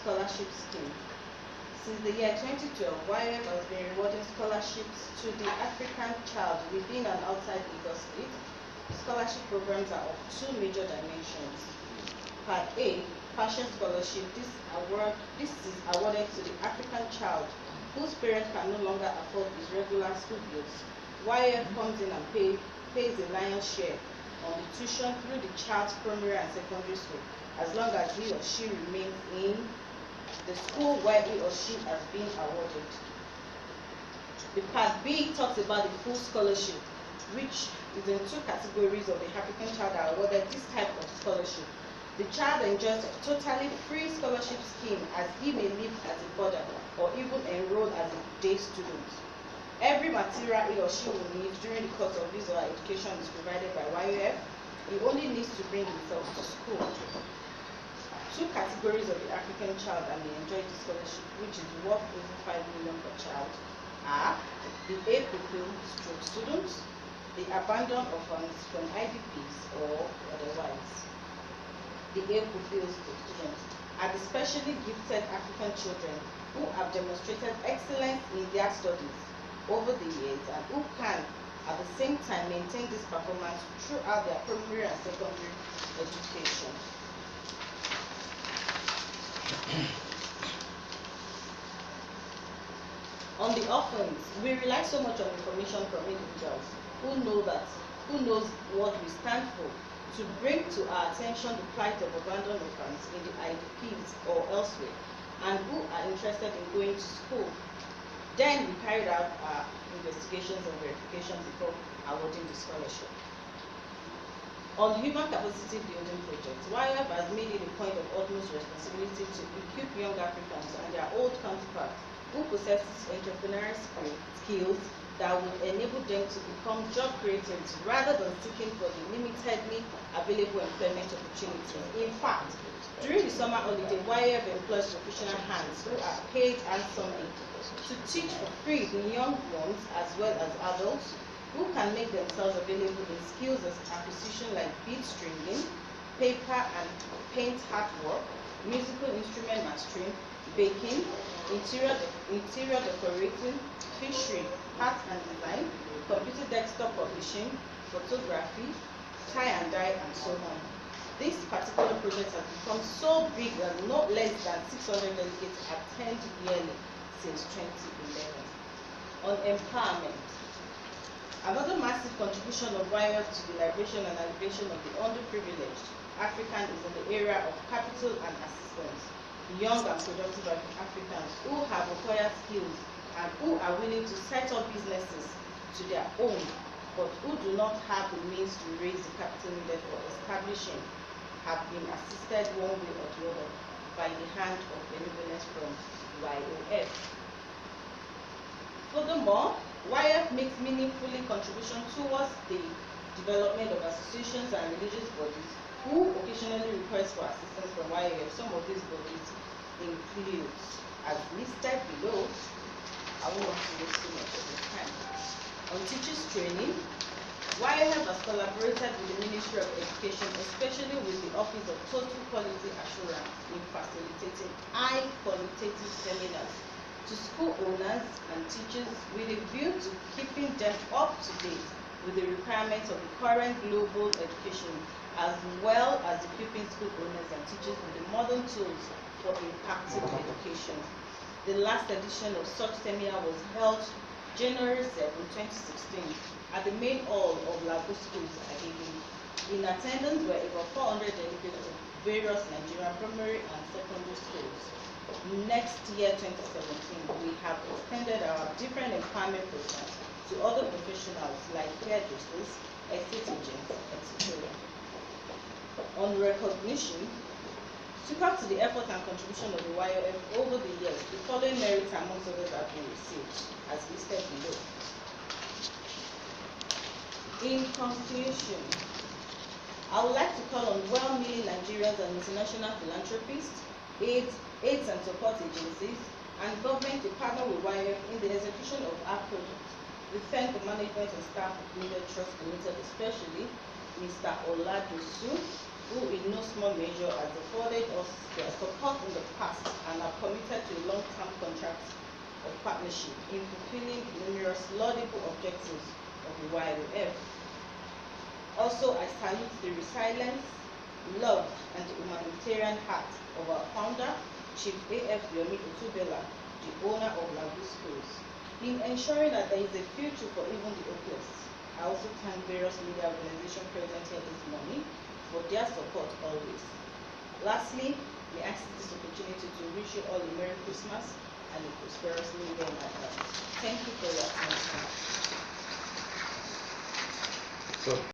Scholarship Scheme. Since the year 2012, YOF has been rewarding scholarships to the African child within and outside Lagos State. Scholarship programs are of two major dimensions. Part A, partial scholarship. This is awarded to the African child whose parents can no longer afford his regular school bills. YOF comes in and pays the lion's share on the tuition through the child's primary and secondary school, as long as he or she remains in the school where he or she has been awarded. The Part B talks about the full scholarship, which is in two categories of the African child that are awarded this type of scholarship. The child enjoys a totally free scholarship scheme as he may live as a boarder or even enroll as a day student. Every material he or she will need during the course of his or her education is provided by YOF. He only needs to bring himself to school. Two categories of the African child that may enjoy this scholarship, which is worth over 5 million per child, are the A pupil stroke students, the abandoned orphans from IDPs or otherwise. The A pupil students are the specially gifted African children who have demonstrated excellence in their studies over the years and who can at the same time maintain this performance throughout their primary and secondary education. On the orphans, we rely so much on information from individuals who knows what we stand for, to bring to our attention the plight of abandoned orphans in the IDPs or elsewhere, and who are interested in going to school. Then we carried out our investigations and verifications before awarding the scholarship. On human capacity building projects, YOF has made it a point of utmost responsibility to equip young Africans and their old counterparts who possess entrepreneurial skills that will enable them to become job creators rather than seeking for the limitedly available employment opportunities. In fact, during the summer holiday, YOF employs professional hands who are paid handsomely to teach for free the young ones as well as adults who can make themselves available in skills as acquisition like bead stringing, paper and paint artwork, musical instrument mastering, baking, interior decorating, fishery, art and design, computer desktop publishing, photography, tie and dye, and so on. This particular project has become so big that not less than 600 delegates attend yearly since 2011. On empowerment, another massive contribution of YOF to the liberation and elevation of the underprivileged African is in the area of capital and assistance. Young and productive Africans who have acquired skills and who are willing to set up businesses to their own, but who do not have the means to raise the capital needed for establishing, have been assisted one way or the other by the hand of benevolence from YOF. Furthermore, YOF makes meaningfully contribution towards the development of associations and religious bodies who occasionally request for assistance from YOF. Some of these bodies include, as listed below, I won't want to waste too much of the time. On teachers training, YOF has collaborated with the Ministry of Education, especially with the Office of Total Quality Assurance, in facilitating high qualitative seminars to school owners and teachers with a view to keeping them up to date with the requirements of the current global education, as well as equipping school owners and teachers with the modern tools for impactful education. The last edition of such seminar was held January 7, 2016 at the main hall of Lagooz schools at Lagooz. In attendance were over 400 delegates of various Nigerian primary and secondary schools. Next year, 2017, we have extended our different empowerment programs to other professionals like hairdressers, estate agents, etc. On recognition, to come to the effort and contribution of the YOF over the years, the following merits amongst others have been received, as listed below. In conclusion, I would like to call on well-meaning Nigerians and international philanthropists, aids and support agencies, and government to partner with YOF in the execution of our project. We thank the management and staff of Limited Trust Limited, especially Mr. Oladosu, who in no small measure has afforded us their support in the past and contract of partnership in fulfilling the numerous laudable objectives of the YOF. Also, I salute the resilience, love, and the humanitarian heart of our founder, Chief AF Yomi Otubela, the owner of Lagooz schools, in ensuring that there is a future for even the hopeless. I also thank various media organizations present here this morning for their support always. Lastly, may I take this opportunity to wish you all a Merry Christmas and a prosperous New Year in advance. Thank you for your attention.